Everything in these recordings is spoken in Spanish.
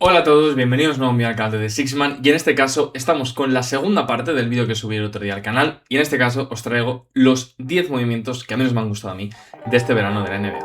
Hola a todos, bienvenidos de nuevo a mi canal de The Sixman y en este caso estamos con la segunda parte del vídeo que subí el otro día al canal y en este caso os traigo los 10 movimientos que menos me han gustado a mí de este verano de la NBA.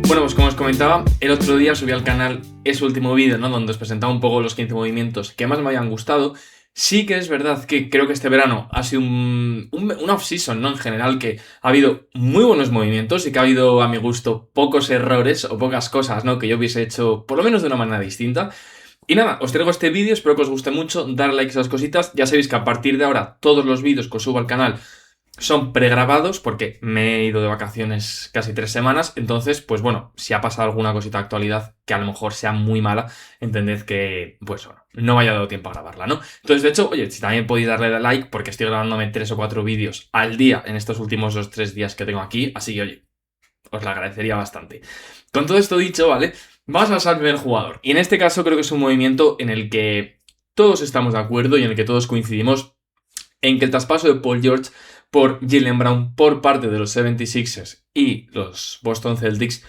Bueno, pues como os comentaba, el otro día subí al canal ese último vídeo, ¿no? Donde os presentaba un poco los 15 movimientos que más me habían gustado. Sí que es verdad que creo que este verano ha sido un off-season, ¿no? En general, que ha habido muy buenos movimientos y que ha habido, a mi gusto, pocos errores o pocas cosas, ¿no? Que yo hubiese hecho, por lo menos de una manera distinta. Y nada, os traigo este vídeo, espero que os guste mucho, dar like a esas cositas. Ya sabéis que a partir de ahora todos los vídeos que os subo al canal son pregrabados porque me he ido de vacaciones casi 3 semanas, entonces, pues bueno, si ha pasado alguna cosita de actualidad que a lo mejor sea muy mala, entended que, pues bueno, no me haya dado tiempo a grabarla, ¿no? Entonces, de hecho, oye, si también podéis darle like porque estoy grabándome 3 o 4 vídeos al día en estos últimos 2 o 3 días que tengo aquí, así que, oye, os lo agradecería bastante. Con todo esto dicho, ¿vale? Vamos a pasar al primer jugador. Y en este caso creo que es un movimiento en el que todos estamos de acuerdo y en el que todos coincidimos en que el traspaso de Paul George por Jaylen Brown por parte de los 76ers y los Boston Celtics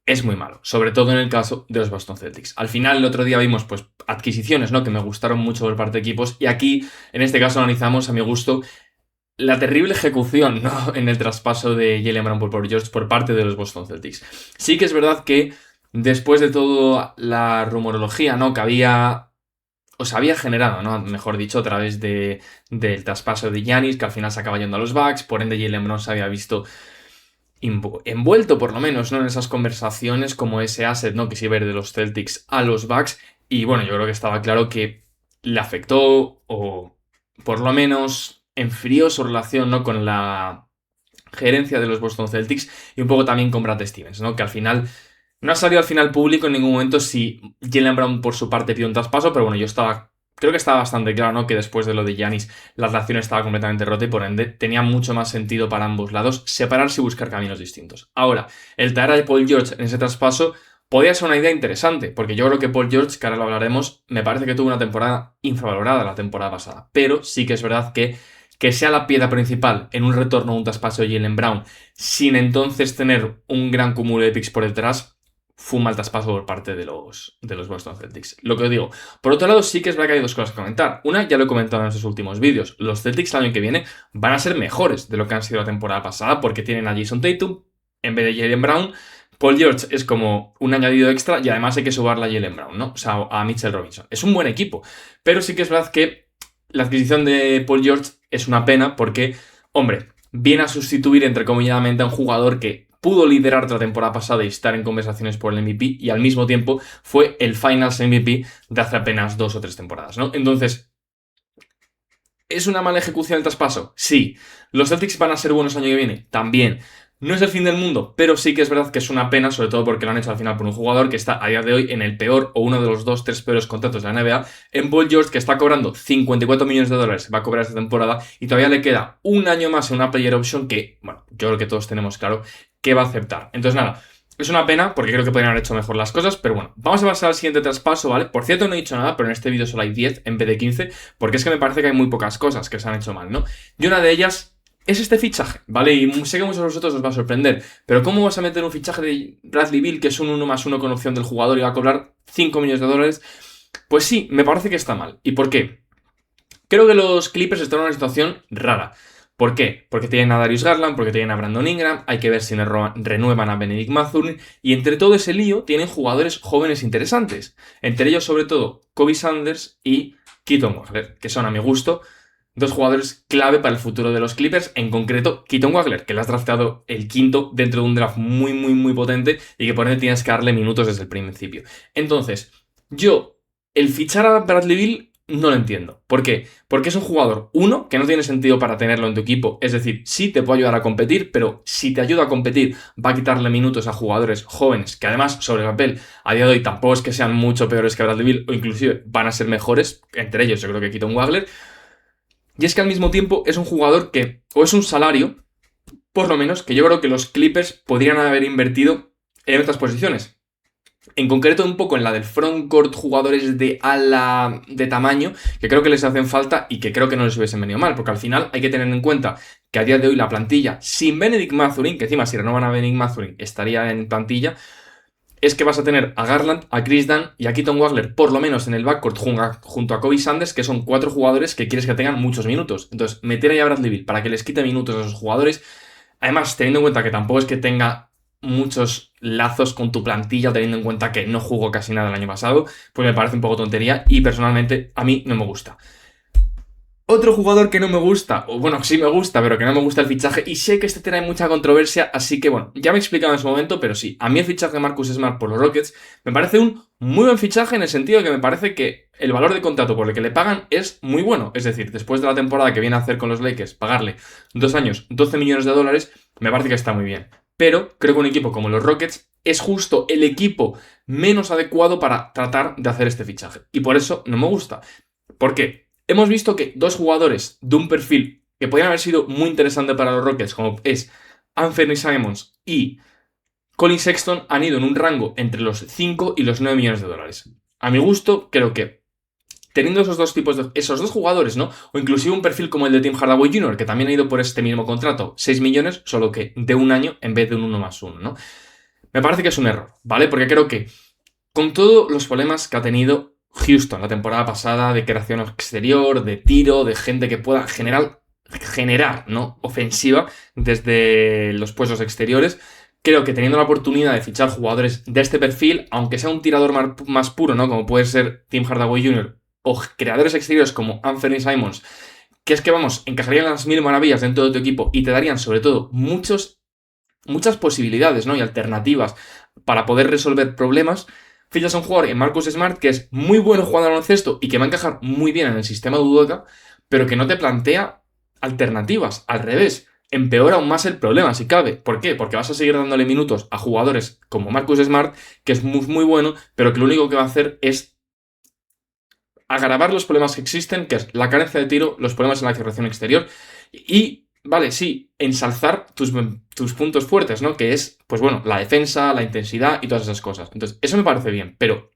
es muy malo, sobre todo en el caso de los Boston Celtics. Al final, el otro día vimos pues adquisiciones, ¿no? Que me gustaron mucho por parte de equipos y aquí, en este caso, analizamos a mi gusto la terrible ejecución, ¿no? En el traspaso de Jaylen Brown por Paul George por parte de los Boston Celtics. Sí que es verdad que después de toda la rumorología, ¿no? Que había generado, ¿no? Mejor dicho, a través del traspaso de Giannis, que al final se acaba yendo a los Bucks, por ende Jaylen Brown se había visto envuelto, por lo menos, ¿no? En esas conversaciones como ese asset, ¿no? Que se iba a ir de los Celtics a los Bucks, y bueno, yo creo que estaba claro que le afectó, o por lo menos enfrió su relación, ¿no? Con la gerencia de los Boston Celtics, y un poco también con Brad Stevens, ¿no? Que al final no ha salido al final público en ningún momento si Jaylen Brown por su parte pidió un traspaso, pero bueno, creo que estaba bastante claro, ¿no? Que después de lo de Giannis la relación estaba completamente rota y por ende tenía mucho más sentido para ambos lados separarse y buscar caminos distintos. Ahora, el traer a Paul George en ese traspaso podía ser una idea interesante, porque yo creo que Paul George, que ahora lo hablaremos, me parece que tuvo una temporada infravalorada la temporada pasada, pero sí que es verdad que sea la piedra principal en un retorno a un traspaso de Jaylen Brown sin entonces tener un gran cúmulo de picks por detrás, fue un mal traspaso por parte de los Boston Celtics. Lo que os digo. Por otro lado, sí que es verdad que hay dos cosas que comentar. Una, ya lo he comentado en estos últimos vídeos. Los Celtics el año que viene van a ser mejores de lo que han sido la temporada pasada porque tienen a Jason Tatum en vez de Jaylen Brown. Paul George es como un añadido extra y además hay que subarle a Jaylen Brown, ¿no? O sea, a Mitchell Robinson. Es un buen equipo. Pero sí que es verdad que la adquisición de Paul George es una pena porque, hombre, viene a sustituir entrecomilladamente a un jugador que pudo liderar la temporada pasada y estar en conversaciones por el MVP y al mismo tiempo fue el Finals MVP de hace apenas 2 o 3 temporadas, ¿no? Entonces, ¿es una mala ejecución el traspaso? Sí. ¿Los Celtics van a ser buenos el año que viene? También. No es el fin del mundo, pero sí que es verdad que es una pena, sobre todo porque lo han hecho al final por un jugador que está a día de hoy en el peor o uno de los 2-3 peores contratos de la NBA, en Paul George, que está cobrando $54 millones, va a cobrar esta temporada y todavía le queda un año más en una player option que, bueno, yo creo que todos tenemos claro que va a aceptar. Entonces nada, es una pena porque creo que podrían haber hecho mejor las cosas, pero bueno, vamos a pasar al siguiente traspaso, ¿vale? Por cierto, no he dicho nada, pero en este vídeo solo hay 10 en vez de 15, porque es que me parece que hay muy pocas cosas que se han hecho mal, ¿no? Y una de ellas es este fichaje, ¿vale? Y sé que a muchos de vosotros os va a sorprender, pero ¿cómo vas a meter un fichaje de Bradley Beal, que es un 1+1 con opción del jugador y va a cobrar $5 millones? Pues sí, me parece que está mal. ¿Y por qué? Creo que los Clippers están en una situación rara. ¿Por qué? Porque tienen a Darius Garland, porque tienen a Brandon Ingram, hay que ver si renuevan a Benedict Mathurin, y entre todo ese lío tienen jugadores jóvenes interesantes. Entre ellos, sobre todo, Kobe Sanders y Keaton Waller, que son, a mi gusto, dos jugadores clave para el futuro de los Clippers, en concreto Keaton Waller, que le has draftado el quinto dentro de un draft muy, muy, muy potente y que por ende tienes que darle minutos desde el principio. Entonces, el fichar a Bradley Beal no lo entiendo. ¿Por qué? Porque es un jugador, uno, que no tiene sentido para tenerlo en tu equipo. Es decir, sí te puede ayudar a competir, pero si te ayuda a competir, va a quitarle minutos a jugadores jóvenes, que además, sobre el papel, a día de hoy tampoco es que sean mucho peores que Bradley Beal, o inclusive van a ser mejores, entre ellos yo creo que Keaton Waller. Y es que al mismo tiempo es un jugador que, o es un salario, por lo menos, que yo creo que los Clippers podrían haber invertido en otras posiciones. En concreto un poco en la del frontcourt, jugadores de ala de tamaño, que creo que les hacen falta y que creo que no les hubiesen venido mal, porque al final hay que tener en cuenta que a día de hoy la plantilla, sin Benedict Mathurin, que encima si renovan a Benedict Mathurin estaría en plantilla, es que vas a tener a Garland, a Chris Dunn y a Keaton Wagler, por lo menos en el backcourt, junto a Kobe Sanders, que son 4 jugadores que quieres que tengan muchos minutos. Entonces, meter ahí a Bradley Beal para que les quite minutos a esos jugadores, además, teniendo en cuenta que tampoco es que tenga muchos lazos con tu plantilla, teniendo en cuenta que no jugó casi nada el año pasado, pues me parece un poco tontería y personalmente a mí no me gusta. Otro jugador que no me gusta, o bueno, sí me gusta, pero que no me gusta el fichaje, y sé que este tiene mucha controversia, así que bueno, ya me he explicado en su momento, pero sí, a mí el fichaje de Marcus Smart por los Rockets me parece un muy buen fichaje en el sentido de que me parece que el valor de contrato por el que le pagan es muy bueno. Es decir, después de la temporada que viene a hacer con los Lakers, pagarle 2 años, $12 millones, me parece que está muy bien. Pero creo que un equipo como los Rockets es justo el equipo menos adecuado para tratar de hacer este fichaje. Y por eso no me gusta. ¿Por qué? Hemos visto que 2 jugadores de un perfil que podrían haber sido muy interesante para los Rockets, como es Anthony Simons y Colin Sexton, han ido en un rango entre los 5 y los $9 millones. A mi gusto, creo que teniendo esos dos tipos esos dos jugadores, ¿no? O inclusive un perfil como el de Tim Hardaway Jr., que también ha ido por este mismo contrato, 6 millones, solo que de un año en vez de un 1+1, ¿no? Me parece que es un error, ¿vale? Porque creo que con todos los problemas que ha tenido Houston la temporada pasada de creación exterior, de tiro, de gente que pueda generar, ¿no? Ofensiva desde los puestos exteriores. Creo que teniendo la oportunidad de fichar jugadores de este perfil, aunque sea un tirador más puro, ¿no? Como puede ser Tim Hardaway Jr., o creadores exteriores como Anthony Simons, que es que, vamos, encajarían las mil maravillas dentro de tu equipo y te darían, sobre todo, muchas posibilidades, ¿no? Y alternativas para poder resolver problemas. Fichas a un jugador en Marcus Smart que es muy bueno jugando al baloncesto y que va a encajar muy bien en el sistema de Udoka, pero que no te plantea alternativas. Al revés, empeora aún más el problema, si cabe. ¿Por qué? Porque vas a seguir dándole minutos a jugadores como Marcus Smart, que es muy, muy bueno, pero que lo único que va a hacer es agravar los problemas que existen, que es la carencia de tiro, los problemas en la creación exterior y, vale, sí, ensalzar tus puntos fuertes, ¿no? Que es, pues bueno, la defensa, la intensidad y todas esas cosas. Entonces, eso me parece bien, pero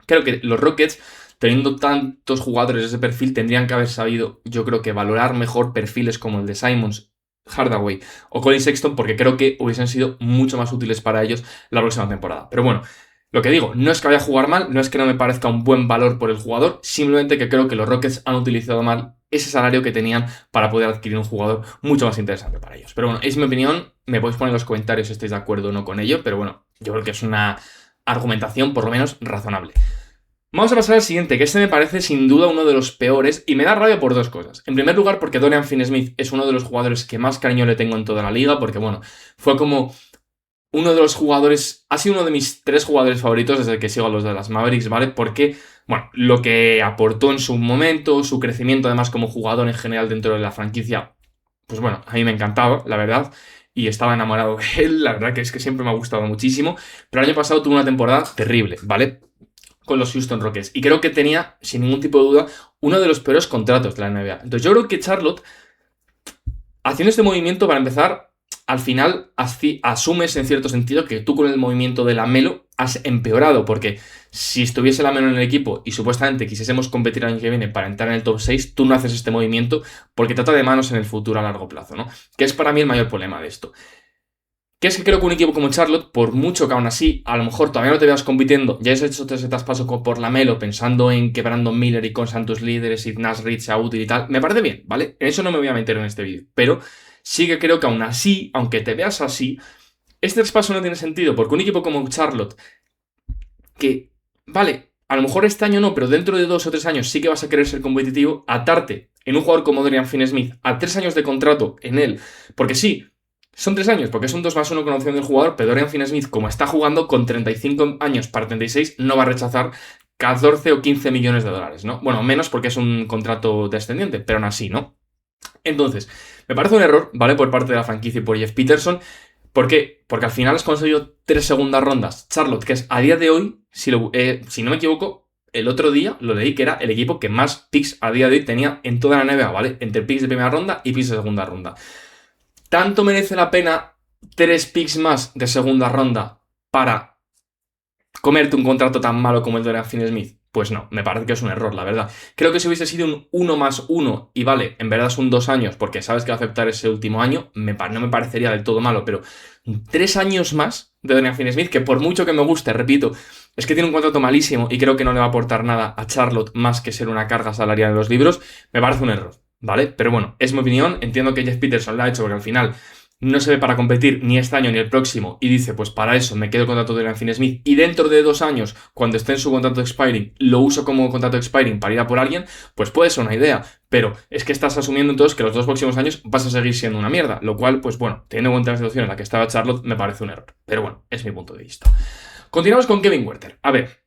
creo que los Rockets, teniendo tantos jugadores de ese perfil, tendrían que haber sabido, yo creo que valorar mejor perfiles como el de Simons, Hardaway o Colin Sexton, porque creo que hubiesen sido mucho más útiles para ellos la próxima temporada. Pero bueno, lo que digo, no es que vaya a jugar mal, no es que no me parezca un buen valor por el jugador, simplemente que creo que los Rockets han utilizado mal ese salario que tenían para poder adquirir un jugador mucho más interesante para ellos. Pero bueno, es mi opinión, me podéis poner en los comentarios si estáis de acuerdo o no con ello, pero bueno, yo creo que es una argumentación por lo menos razonable. Vamos a pasar al siguiente, que este me parece sin duda uno de los peores y me da rabia por 2 cosas. En primer lugar, porque Dorian Finney-Smith es uno de los jugadores que más cariño le tengo en toda la liga, porque bueno, fue como uno de los jugadores, ha sido uno de mis 3 jugadores favoritos desde que sigo a los de las Mavericks, ¿vale? Porque, bueno, lo que aportó en su momento, su crecimiento además como jugador en general dentro de la franquicia, pues bueno, a mí me encantaba, la verdad, y estaba enamorado de él, la verdad que es que siempre me ha gustado muchísimo, pero el año pasado tuvo una temporada terrible, ¿vale? Con los Houston Rockets, y creo que tenía, sin ningún tipo de duda, uno de los peores contratos de la NBA. Entonces yo creo que Charlotte, haciendo este movimiento, para empezar, al final asumes en cierto sentido que tú con el movimiento de Lamelo has empeorado, porque si estuviese Lamelo en el equipo y supuestamente quisiésemos competir el año que viene para entrar en el top 6, tú no haces este movimiento porque trata de manos en el futuro a largo plazo, ¿no? Que es para mí el mayor problema de esto. Que es que creo que un equipo como Charlotte, por mucho que aún así, a lo mejor todavía no te veas compitiendo, ya has hecho ese traspaso por Lamelo pensando en que Brandon Miller y con Santos líderes y Nash Reed sea útil y tal, me parece bien, ¿vale? En eso no me voy a meter en este vídeo, pero sí que creo que aún así, aunque te veas así, este traspaso no tiene sentido, porque un equipo como Charlotte, que, vale, a lo mejor este año no, pero dentro de 2 o 3 años sí que vas a querer ser competitivo, atarte en un jugador como Dorian Finney-Smith a 3 años de contrato en él, porque sí, son 3 años, porque es un 2+1 con opción del jugador, pero Dorian Finney-Smith, como está jugando con 35 años para 36, no va a rechazar 14 o 15 millones de dólares, ¿no? Bueno, menos porque es un contrato descendiente, pero aún así, ¿no? Entonces, me parece un error, ¿vale? Por parte de la franquicia y por Jeff Peterson. ¿Por qué? Porque al final has conseguido 3 segundas rondas. Charlotte, que es a día de hoy, si no me equivoco, el otro día lo leí que era el equipo que más picks a día de hoy tenía en toda la NBA, ¿vale? Entre picks de primera ronda y picks de segunda ronda. ¿Tanto merece la pena 3 picks más de segunda ronda para comerte un contrato tan malo como el de Dorian Finney-Smith? Pues no, me parece que es un error, la verdad. Creo que si hubiese sido un 1+1 y vale, en verdad son 2 años porque sabes que va a aceptar ese último año, no me parecería del todo malo, pero 3 años más de Dorian Finney-Smith, que por mucho que me guste, repito, es que tiene un contrato malísimo y creo que no le va a aportar nada a Charlotte más que ser una carga salarial en los libros, me parece un error, ¿vale? Pero bueno, es mi opinión, entiendo que Jeff Peterson lo ha hecho porque al final no se ve para competir ni este año ni el próximo y dice, pues para eso me quedo el contrato de Dorian Finney-Smith y dentro de 2 años, cuando esté en su contrato expiring, lo uso como contrato expiring para ir a por alguien, pues puede ser una idea, pero es que estás asumiendo entonces que los 2 próximos años vas a seguir siendo una mierda, lo cual, pues bueno, teniendo en cuenta la situación en la que estaba Charlotte, me parece un error, pero bueno, es mi punto de vista. Continuamos con Kevin Huerter. A ver,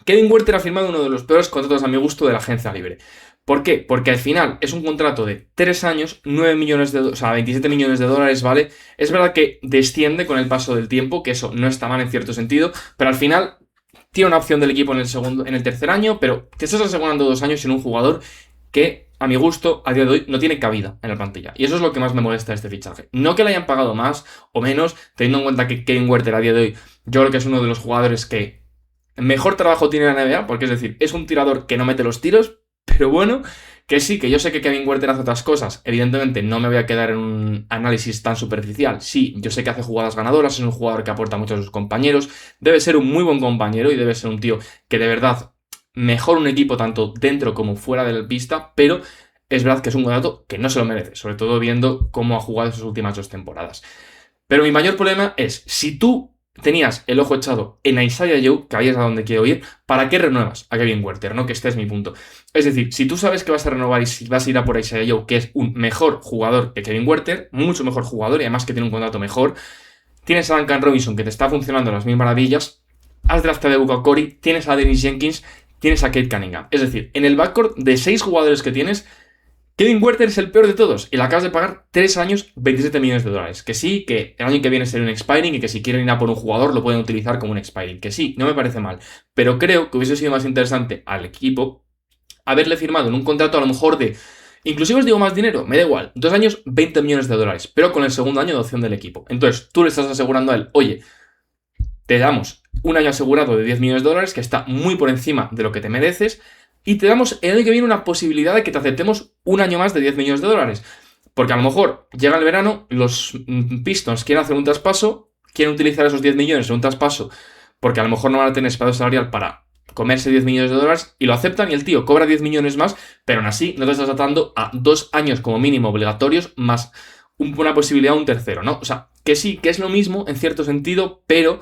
Kevin Huerter ha firmado uno de los peores contratos a mi gusto de la agencia libre. ¿Por qué? Porque al final es un contrato de 3 años, 9 millones de, o sea, 27 millones de dólares, ¿vale? Es verdad que desciende con el paso del tiempo, que eso no está mal en cierto sentido, pero al final tiene una opción del equipo en el tercer año, pero te estás asegurando 2 años en un jugador que, a mi gusto, a día de hoy, no tiene cabida en la plantilla. Y eso es lo que más me molesta de este fichaje. No que le hayan pagado más o menos, teniendo en cuenta que Kevin Huerter a día de hoy, yo creo que es uno de los jugadores que mejor trabajo tiene la NBA, porque es decir, es un tirador que no mete los tiros, pero bueno, que sí, que yo sé que Kevin Huerter hace otras cosas. Evidentemente no me voy a quedar en un análisis tan superficial. Sí, yo sé que hace jugadas ganadoras, es un jugador que aporta mucho a sus compañeros, debe ser un muy buen compañero y debe ser un tío que de verdad mejora un equipo tanto dentro como fuera de la pista, pero es verdad que es un contrato que no se lo merece, sobre todo viendo cómo ha jugado sus últimas 2 temporadas. Pero mi mayor problema es, si tú tenías el ojo echado en Isaiah Joe, que ahí es a donde quiero ir, ¿para qué renuevas a Kevin Huerter? ¿No? Que este es mi punto. Es decir, si tú sabes que vas a renovar y si vas a ir a por Isaiah Joe, que es un mejor jugador que Kevin Huerter, mucho mejor jugador y además que tiene un contrato mejor, tienes a Duncan Robinson que te está funcionando a las mil maravillas, has draftado a Booker Corey, tienes a Dennis Jenkins, tienes a Kate Cunningham. Es decir, en el backcourt de 6 jugadores que tienes, Kevin Huerter es el peor de todos y le acabas de pagar 3 años, 27 millones de dólares. Que sí, que el año que viene será un expiring y que si quieren ir a por un jugador lo pueden utilizar como un expiring. Que sí, no me parece mal. Pero creo que hubiese sido más interesante al equipo haberle firmado en un contrato a lo mejor de, inclusive os digo más dinero, me da igual, 2 años, 20 millones de dólares, pero con el segundo año de opción del equipo. Entonces tú le estás asegurando a él, oye, te damos un año asegurado de 10 millones de dólares que está muy por encima de lo que te mereces. Y te damos el año que viene una posibilidad de que te aceptemos un año más de 10 millones de dólares. Porque a lo mejor llega el verano, los Pistons quieren hacer un traspaso, quieren utilizar esos 10 millones en un traspaso, porque a lo mejor no van a tener espacio salarial para comerse 10 millones de dólares, y lo aceptan y el tío cobra 10 millones más, pero aún así no te estás atando a 2 años como mínimo obligatorios más una posibilidad de un tercero, ¿no? O sea, que sí, que es lo mismo en cierto sentido, pero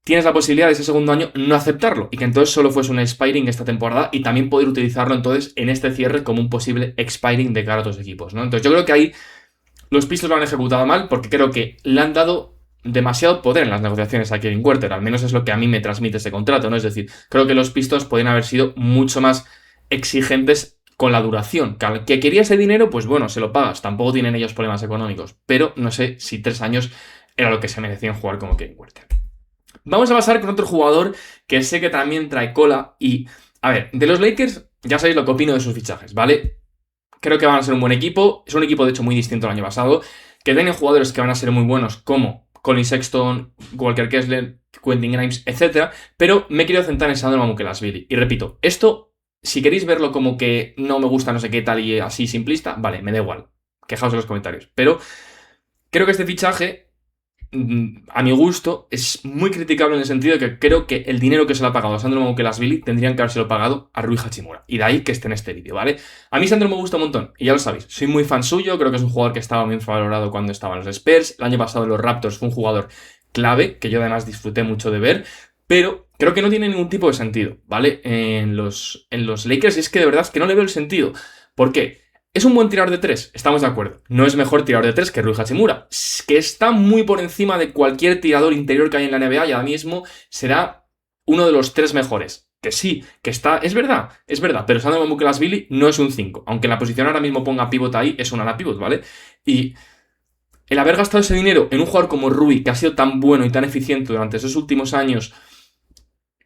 tienes la posibilidad de ese segundo año no aceptarlo y que entonces solo fuese un expiring esta temporada y también poder utilizarlo entonces en este cierre como un posible expiring de cara a otros equipos, ¿no? Entonces yo creo que ahí los Pistons lo han ejecutado mal porque creo que le han dado demasiado poder en las negociaciones a Kevin Huerter, al menos es lo que a mí me transmite ese contrato, ¿no? Es decir, creo que los Pistons podrían haber sido mucho más exigentes con la duración. Que quería ese dinero, pues bueno, se lo pagas, tampoco tienen ellos problemas económicos, pero no sé si 3 años era lo que se merecían jugar como Kevin Huerter. Vamos a pasar con otro jugador que sé que también trae cola y, a ver, de los Lakers ya sabéis lo que opino de sus fichajes, ¿vale? Creo que van a ser un buen equipo, es un equipo de hecho muy distinto al año pasado, que tienen jugadores que van a ser muy buenos como Colin Sexton, Walker Kessler, Quentin Grimes, etc. Pero me he querido centrar en Sandro Mamukelashvili. Y repito, esto, si queréis verlo como que no me gusta no sé qué tal y así simplista, vale, me da igual, quejaos en los comentarios. Pero creo que este fichaje, a mi gusto, es muy criticable en el sentido de que creo que el dinero que se le ha pagado a Sandro Mamukelashvili tendrían que habérselo pagado a Rui Hachimura. Y de ahí que esté en este vídeo, ¿vale? A mí Sandro me gusta un montón, y ya lo sabéis. Soy muy fan suyo, creo que es un jugador que estaba muy infravalorado cuando estaba en los Spurs. El año pasado en los Raptors fue un jugador clave, que yo además disfruté mucho de ver. Pero creo que no tiene ningún tipo de sentido, ¿vale? En los Lakers, y es que de verdad es que no le veo el sentido. ¿Por qué? ¿Es un buen tirador de 3? Estamos de acuerdo. No es mejor tirador de 3 que Rui Hachimura, que está muy por encima de cualquier tirador interior que hay en la NBA y ahora mismo será uno de los 3 mejores. Que sí, que está... Es verdad, pero Sandro Mamukelashvili no es un 5. Aunque en la posición ahora mismo ponga pivot ahí, es una ala pivot, ¿vale? Y el haber gastado ese dinero en un jugador como Rui, que ha sido tan bueno y tan eficiente durante esos últimos años,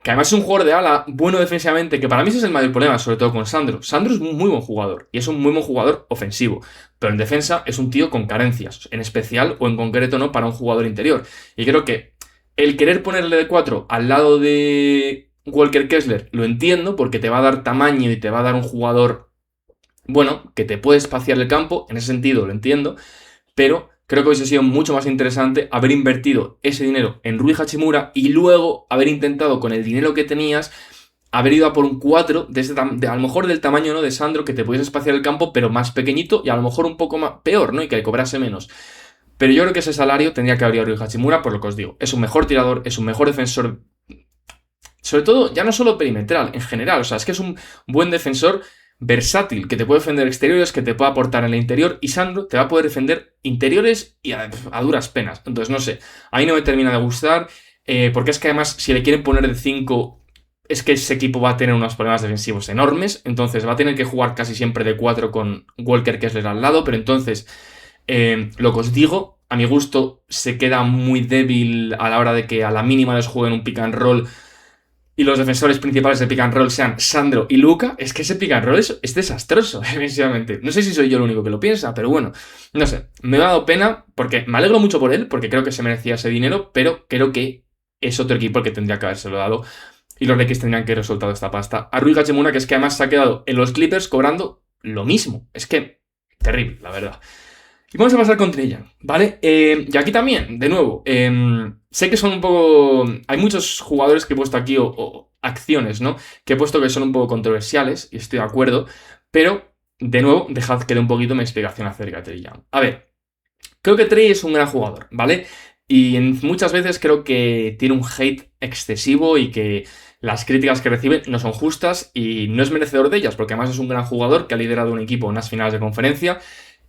que además es un jugador de ala bueno defensivamente, que para mí ese es el mayor problema, sobre todo con Sandro. Sandro es un muy buen jugador, y es un muy buen jugador ofensivo, pero en defensa es un tío con carencias, en especial o en concreto no para un jugador interior. Y creo que el querer ponerle de 4 al lado de Walker Kessler lo entiendo porque te va a dar tamaño y te va a dar un jugador, bueno, que te puede espaciar el campo, en ese sentido lo entiendo, pero creo que hubiese sido mucho más interesante haber invertido ese dinero en Rui Hachimura y luego haber intentado con el dinero que tenías haber ido a por un 4 a lo mejor del tamaño, ¿no?, de Sandro, que te pudiese espaciar el campo, pero más pequeñito y a lo mejor un poco más peor, ¿no?, y que le cobrase menos. Pero yo creo que ese salario tendría que haber a Rui Hachimura, por lo que os digo. Es un mejor tirador, es un mejor defensor, sobre todo, ya no solo perimetral, en general. O sea, es que es un buen defensor versátil, que te puede defender exteriores, que te puede aportar en el interior, y Sandro te va a poder defender interiores y a duras penas. Entonces, no sé, a mí no me termina de gustar, porque es que además, si le quieren poner de 5, es que ese equipo va a tener unos problemas defensivos enormes, entonces va a tener que jugar casi siempre de 4 con Walker Kessler al lado, pero entonces, lo que os digo, a mi gusto, se queda muy débil a la hora de que a la mínima les jueguen un pick and roll y los defensores principales de pick and roll sean Sandro y Luka. Es que ese pick and roll es desastroso, definitivamente. No sé si soy yo el único que lo piensa, pero bueno, no sé, me ha dado pena porque me alegro mucho por él, porque creo que se merecía ese dinero, pero creo que es otro equipo el que tendría que habérselo dado y los Lakers tendrían que haber soltado esta pasta a Rui Hachimura, que es que además se ha quedado en los Clippers cobrando lo mismo. Es que terrible, la verdad. Y vamos a pasar con Trae Young, ¿vale? Y aquí también, de nuevo, sé que son un poco... Hay muchos jugadores que he puesto aquí, o acciones, ¿no?, que he puesto que son un poco controversiales, y estoy de acuerdo, pero, de nuevo, dejad que dé un poquito mi explicación acerca de Trae Young. A ver, creo que Trae es un gran jugador, ¿vale? Y muchas veces creo que tiene un hate excesivo y que las críticas que recibe no son justas y no es merecedor de ellas, porque además es un gran jugador que ha liderado un equipo en unas finales de conferencia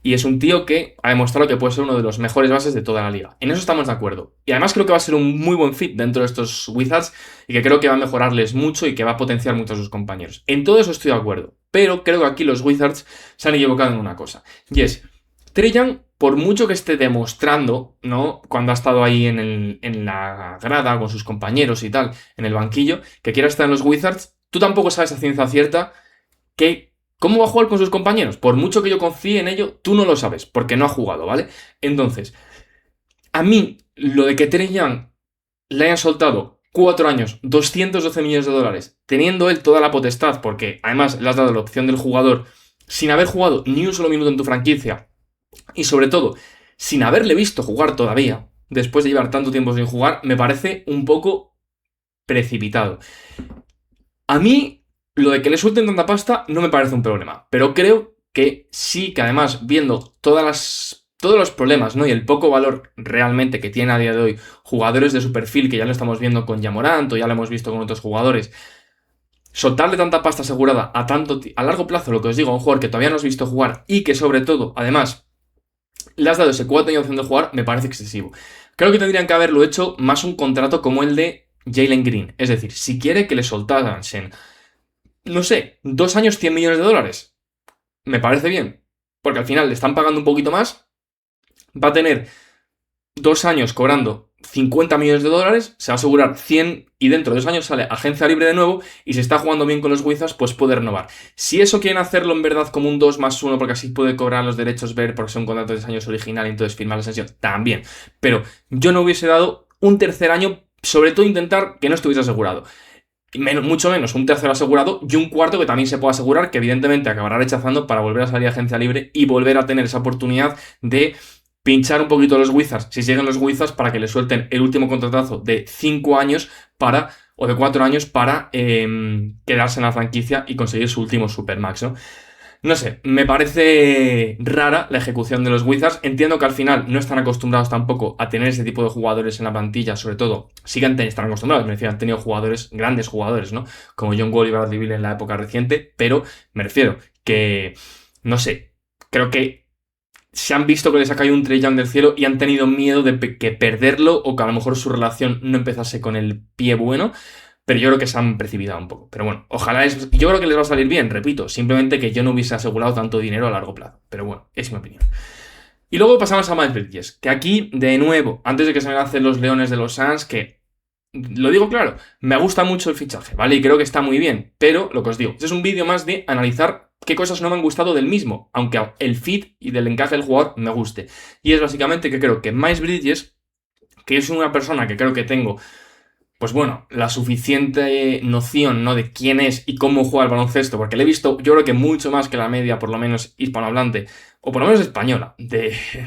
y es un tío que ha demostrado que puede ser uno de los mejores bases de toda la liga. En eso estamos de acuerdo. Y además creo que va a ser un muy buen fit dentro de estos Wizards y que creo que va a mejorarles mucho y que va a potenciar mucho a sus compañeros. En todo eso estoy de acuerdo. Pero creo que aquí los Wizards se han equivocado en una cosa. Y es, Trae Young, por mucho que esté demostrando, ¿no?, cuando ha estado ahí en la grada con sus compañeros y tal, en el banquillo, que quiera estar en los Wizards, tú tampoco sabes a ciencia cierta cómo va a jugar con sus compañeros. Por mucho que yo confíe en ello, tú no lo sabes, porque no ha jugado, ¿vale? Entonces, a mí, lo de que Trae Young le hayan soltado 4 años, 212 millones de dólares, teniendo él toda la potestad, porque además le has dado la opción del jugador, sin haber jugado ni un solo minuto en tu franquicia, y sobre todo, sin haberle visto jugar todavía, después de llevar tanto tiempo sin jugar, me parece un poco precipitado. A mí, lo de que le suelten tanta pasta no me parece un problema, pero creo que sí, que además, viendo todos los problemas, ¿no?, y el poco valor realmente que tiene a día de hoy jugadores de su perfil, que ya lo estamos viendo con Ja Morant o ya lo hemos visto con otros jugadores, soltarle tanta pasta asegurada a largo plazo, lo que os digo, a un jugador que todavía no has visto jugar y que sobre todo, además, le has dado ese 4 años de opción de jugar, me parece excesivo. Creo que tendrían que haberlo hecho más un contrato como el de Jalen Green. Es decir, si quiere que le soltaran, no sé, 2 años 100 millones de dólares, me parece bien. Porque al final le están pagando un poquito más, va a tener 2 años cobrando 50 millones de dólares, se va a asegurar 100 y dentro de 2 años sale agencia libre de nuevo y si está jugando bien con los Wizards, pues puede renovar. Si eso quieren hacerlo en verdad como un 2+1 porque así puede cobrar los derechos ver porque es un contrato de 2 años original y entonces firmar la extensión, también. Pero yo no hubiese dado un tercer año, sobre todo intentar que no estuviese asegurado. Mucho menos un tercero asegurado y un cuarto que también se puede asegurar, que evidentemente acabará rechazando para volver a salir a agencia libre y volver a tener esa oportunidad de pinchar un poquito a los Wizards, si siguen los Wizards, para que le suelten el último contratazo de 5 años o de 4 años para quedarse en la franquicia y conseguir su último Supermax, ¿no? No sé, me parece rara la ejecución de los Wizards. Entiendo que al final no están acostumbrados tampoco a tener ese tipo de jugadores en la plantilla, sobre todo, sí que están acostumbrados, me refiero, han tenido grandes jugadores, ¿no?, como John Wall y Bradley Beal en la época reciente, pero me refiero que, no sé, creo que se han visto que les ha caído un Trae Young del cielo y han tenido miedo de que perderlo o que a lo mejor su relación no empezase con el pie bueno, pero yo creo que se han precipitado un poco. Pero bueno, ojalá yo creo que les va a salir bien, repito, simplemente que yo no hubiese asegurado tanto dinero a largo plazo. Pero bueno, es mi opinión. Y luego pasamos a Miles Bridges, que aquí, de nuevo, antes de que se me lancen los Leones de los Suns, que, lo digo claro, me gusta mucho el fichaje, ¿vale? Y creo que está muy bien, pero lo que os digo, este es un vídeo más de analizar qué cosas no me han gustado del mismo, aunque el fit y del encaje del jugador me guste. Y es básicamente que creo que Miles Bridges, que es una persona que creo que tengo pues bueno, la suficiente noción, ¿no? De quién es y cómo juega el baloncesto, porque le he visto, yo creo que mucho más que la media, por lo menos hispanohablante, o por lo menos española,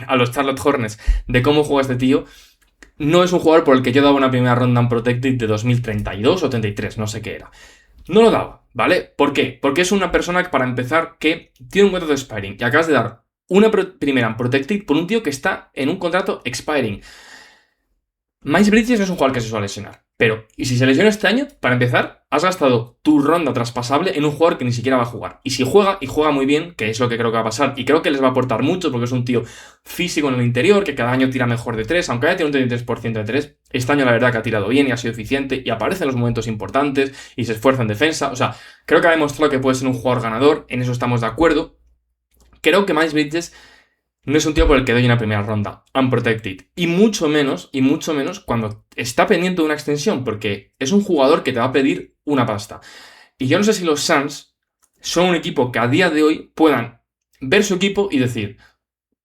a los Charlotte Hornets, de cómo juega este tío. No es un jugador por el que yo daba una primera ronda en Protected de 2032 o 33, no sé qué era. No lo daba, ¿vale? ¿Por qué? Porque es una persona, para empezar, que tiene un contrato de expiring y acabas de dar una primera en Protected por un tío que está en un contrato expiring. Miles Bridges no es un jugador que se suele lesionar. Pero, ¿y si se lesiona este año? Para empezar, has gastado tu ronda traspasable en un jugador que ni siquiera va a jugar. Y si juega, y juega muy bien, que es lo que creo que va a pasar, y creo que les va a aportar mucho, porque es un tío físico en el interior, que cada año tira mejor de 3, aunque haya tenido un 33% de 3, este año la verdad que ha tirado bien y ha sido eficiente, y aparece en los momentos importantes, y se esfuerza en defensa. O sea, creo que ha demostrado que puede ser un jugador ganador, en eso estamos de acuerdo. Creo que Miles Bridges no es un tío por el que doy una primera ronda, unprotected. Y mucho menos cuando está pendiente de una extensión, porque es un jugador que te va a pedir una pasta. Y yo no sé si los Suns son un equipo que a día de hoy puedan ver su equipo y decir,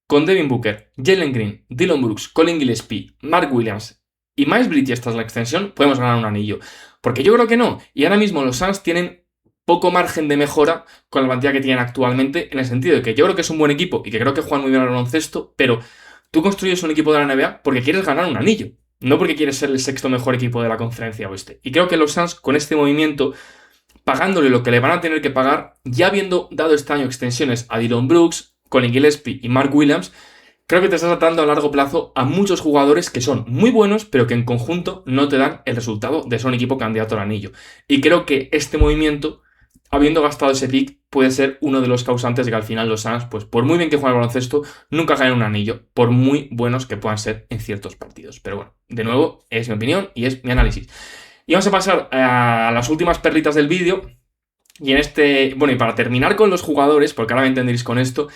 con Devin Booker, Jalen Green, Dillon Brooks, Colin Gillespie, Mark Williams y Miles Bridges, esta es la extensión, podemos ganar un anillo. Porque yo creo que no. Y ahora mismo los Suns tienen poco margen de mejora con la plantilla que tienen actualmente, en el sentido de que yo creo que es un buen equipo y que creo que juegan muy bien al baloncesto, pero tú construyes un equipo de la NBA porque quieres ganar un anillo, no porque quieres ser el sexto mejor equipo de la conferencia oeste. Y creo que los Suns, con este movimiento, pagándole lo que le van a tener que pagar, ya habiendo dado este año extensiones a Dillon Brooks, Colin Gillespie y Mark Williams, creo que te estás atando a largo plazo a muchos jugadores que son muy buenos, pero que en conjunto no te dan el resultado de ser un equipo candidato al anillo. Y creo que este movimiento, habiendo gastado ese pick, puede ser uno de los causantes de que al final los Suns, pues por muy bien que jueguen al baloncesto, nunca ganen un anillo, por muy buenos que puedan ser en ciertos partidos. Pero bueno, de nuevo, es mi opinión y es mi análisis. Y vamos a pasar a las últimas perlitas del vídeo. Y y para terminar con los jugadores, porque ahora me entenderéis con esto,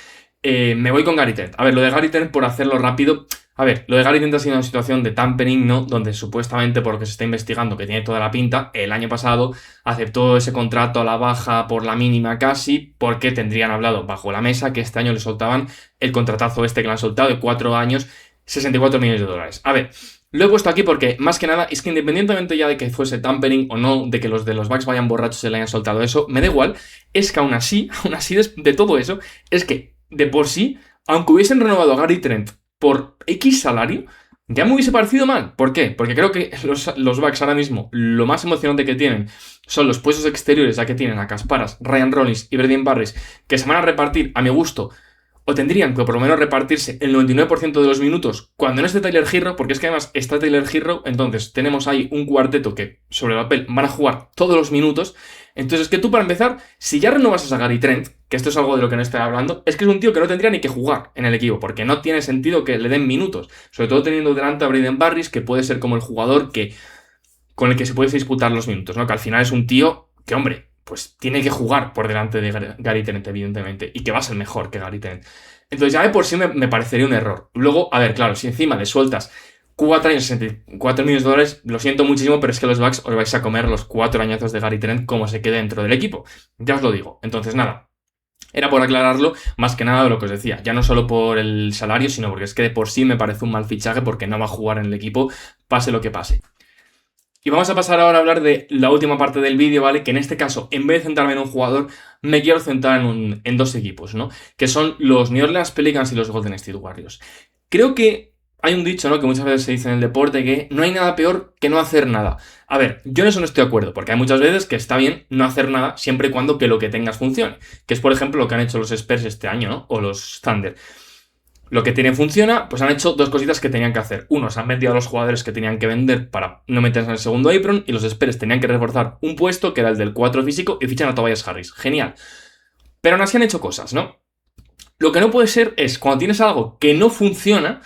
me voy con Gary Trent. A ver, lo de Gary Trent, por hacerlo rápido. A ver, lo de Gary Trent ha sido una situación de tampering, ¿no? Donde supuestamente, por lo que se está investigando, que tiene toda la pinta, el año pasado aceptó ese contrato a la baja por la mínima casi, porque tendrían hablado bajo la mesa que este año le soltaban el contratazo este que le han soltado de 4 años, 64 millones de dólares. A ver, lo he puesto aquí porque, más que nada, es que independientemente ya de que fuese tampering o no, de que los de los Bucks vayan borrachos y le hayan soltado eso, me da igual, es que aún así de todo eso, es que de por sí, aunque hubiesen renovado a Gary Trent por X salario, ya me hubiese parecido mal. ¿Por qué? Porque creo que los Bucks ahora mismo lo más emocionante que tienen son los puestos exteriores, ya que tienen a Kasparas, Ryan Rollins y Bradley Barris, que se van a repartir, a mi gusto, o tendrían que por lo menos repartirse el 99% de los minutos cuando no esté Tyler Herro, porque es que además está Tyler Herro, entonces tenemos ahí un cuarteto que sobre el papel van a jugar todos los minutos. Entonces es que tú, para empezar, si ya renovas a Gary Trent, que esto es algo de lo que no estoy hablando, es que es un tío que no tendría ni que jugar en el equipo, porque no tiene sentido que le den minutos, sobre todo teniendo delante a Braden Barris, que puede ser como el jugador con el que se puede disputar los minutos, ¿no? Que al final es un tío que, hombre, pues tiene que jugar por delante de Gary Trent, evidentemente, y que va a ser mejor que Gary Trent. Entonces ya de por sí me parecería un error. Luego, a ver, claro, si encima le sueltas 4 años, 64 millones de dólares, lo siento muchísimo, pero es que los Bucks os vais a comer los 4 añazos de Gary Trent como se quede dentro del equipo. Ya os lo digo. Entonces, nada. Era por aclararlo, más que nada de lo que os decía. Ya no solo por el salario, sino porque es que de por sí me parece un mal fichaje porque no va a jugar en el equipo, pase lo que pase. Y vamos a pasar ahora a hablar de la última parte del vídeo, ¿vale? Que en este caso, en vez de centrarme en un jugador, me quiero centrar en dos equipos, ¿no? Que son los New Orleans Pelicans y los Golden State Warriors. Creo que hay un dicho, ¿no? Que muchas veces se dice en el deporte, que no hay nada peor que no hacer nada. A ver, yo en eso no estoy de acuerdo, porque hay muchas veces que está bien no hacer nada siempre y cuando que lo que tengas funcione. Que es, por ejemplo, lo que han hecho los Spurs este año, ¿no? O los Thunder. Lo que tienen funciona, pues han hecho dos cositas que tenían que hacer. Uno, se han vendido a los jugadores que tenían que vender para no meterse en el segundo apron, y los Spurs tenían que reforzar un puesto que era el del 4 físico y fichan a Tobias Harris. Genial. Pero aún así han hecho cosas, ¿no? Lo que no puede ser es cuando tienes algo que no funciona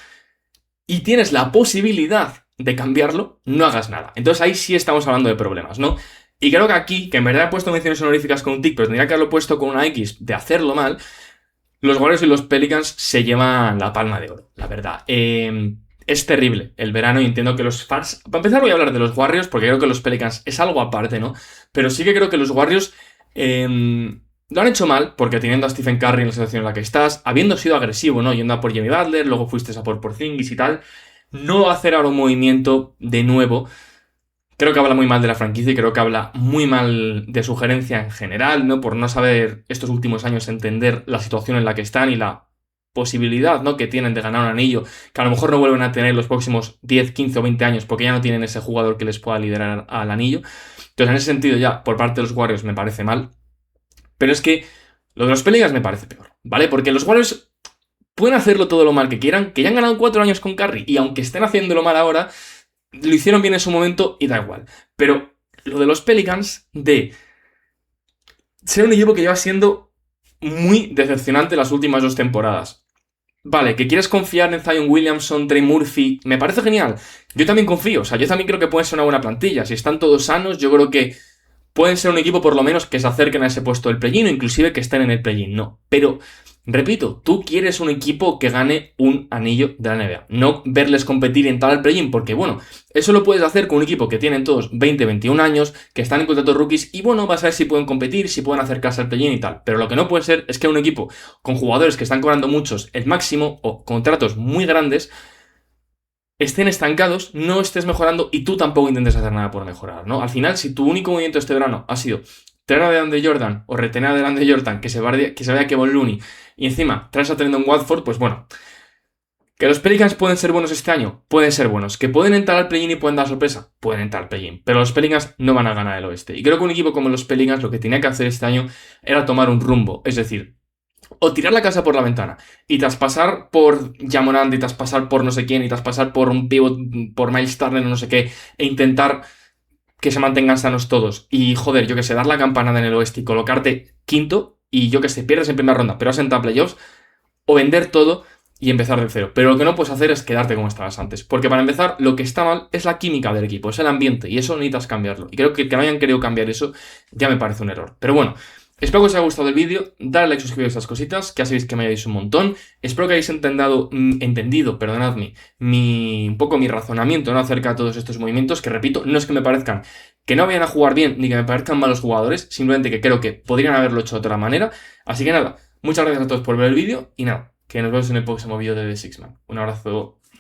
y tienes la posibilidad de cambiarlo, no hagas nada. Entonces ahí sí estamos hablando de problemas, ¿no? Y creo que aquí, que en verdad he puesto menciones honoríficas con un tic, pero tendría que haberlo puesto con una X de hacerlo mal, los Warriors y los Pelicans se llevan la palma de oro, la verdad. Es terrible el verano y entiendo que los fans... Para empezar voy a hablar de los Warriors porque creo que los Pelicans es algo aparte, ¿no? Pero sí que creo que los Warriors lo han hecho mal porque teniendo a Stephen Curry en la situación en la que estás, habiendo sido agresivo, ¿no? Yendo a por Jimmy Butler, luego fuiste a por Porzingis y tal, no hacer ahora un movimiento de nuevo Creo que habla muy mal de la franquicia y creo que habla muy mal de su gerencia en general, ¿no? Por no saber estos últimos años entender la situación en la que están y la posibilidad, ¿no?, que tienen de ganar un anillo, que a lo mejor no vuelven a tener los próximos 10, 15 o 20 años porque ya no tienen ese jugador que les pueda liderar al anillo. Entonces, en ese sentido, ya por parte de los Warriors me parece mal. Pero es que lo de los Pelicans me parece peor, ¿vale? Porque los Warriors pueden hacerlo todo lo mal que quieran, que ya han ganado 4 años con Curry y aunque estén haciéndolo mal ahora, lo hicieron bien en su momento y da igual. Pero lo de los Pelicans, de ser un equipo que lleva siendo muy decepcionante las últimas 2 temporadas. Vale, que quieres confiar en Zion Williamson, Trey Murphy, me parece genial. Yo también confío, o sea, yo también creo que pueden ser una buena plantilla. Si están todos sanos, yo creo que pueden ser un equipo por lo menos que se acerquen a ese puesto del play-in o inclusive que estén en el play-in, no. Pero, repito, tú quieres un equipo que gane un anillo de la NBA, no verles competir y entrar al play-in, porque bueno, eso lo puedes hacer con un equipo que tienen todos 20, 21 años, que están en contratos rookies y bueno, vas a ver si pueden competir, si pueden acercarse al play-in y tal. Pero lo que no puede ser es que un equipo con jugadores que están cobrando muchos el máximo o contratos muy grandes estén estancados, no estés mejorando y tú tampoco intentes hacer nada por mejorar, ¿no? Al final, si tu único movimiento este verano ha sido traer a DeAndre Jordan o retener a DeAndre Jordan, que se vaya Kevon Looney, y encima traes a Trendon Watford, pues bueno, que los Pelicans pueden ser buenos este año, pueden ser buenos. Que pueden entrar al play-in y pueden dar sorpresa, pueden entrar al play-in. Pero los Pelicans no van a ganar el oeste. Y creo que un equipo como los Pelicans lo que tenía que hacer este año era tomar un rumbo, es decir, o tirar la casa por la ventana y traspasar por Jamorant y traspasar por no sé quién y traspasar por un pivot, por Miles Turner o no sé qué, e intentar que se mantengan sanos todos. Y joder, yo que sé, dar la campanada en el oeste y colocarte quinto y yo que sé, pierdes en primera ronda, pero has entrado a playoffs, o vender todo y empezar de cero. Pero lo que no puedes hacer es quedarte como estabas antes. Porque para empezar, lo que está mal es la química del equipo, es el ambiente, y eso necesitas cambiarlo. Y creo que no hayan querido cambiar eso ya me parece un error. Pero bueno, espero que os haya gustado el vídeo, dale like, suscribiros a estas cositas, que ya sabéis que me ayudáis un montón. Espero que hayáis entendido, perdonadme, un poco mi razonamiento, ¿no?, acerca de todos estos movimientos, que repito, no es que me parezcan que no vayan a jugar bien, ni que me parezcan malos jugadores, simplemente que creo que podrían haberlo hecho de otra manera. Así que nada, muchas gracias a todos por ver el vídeo y nada, que nos vemos en el próximo vídeo de The Sixman. Un abrazo.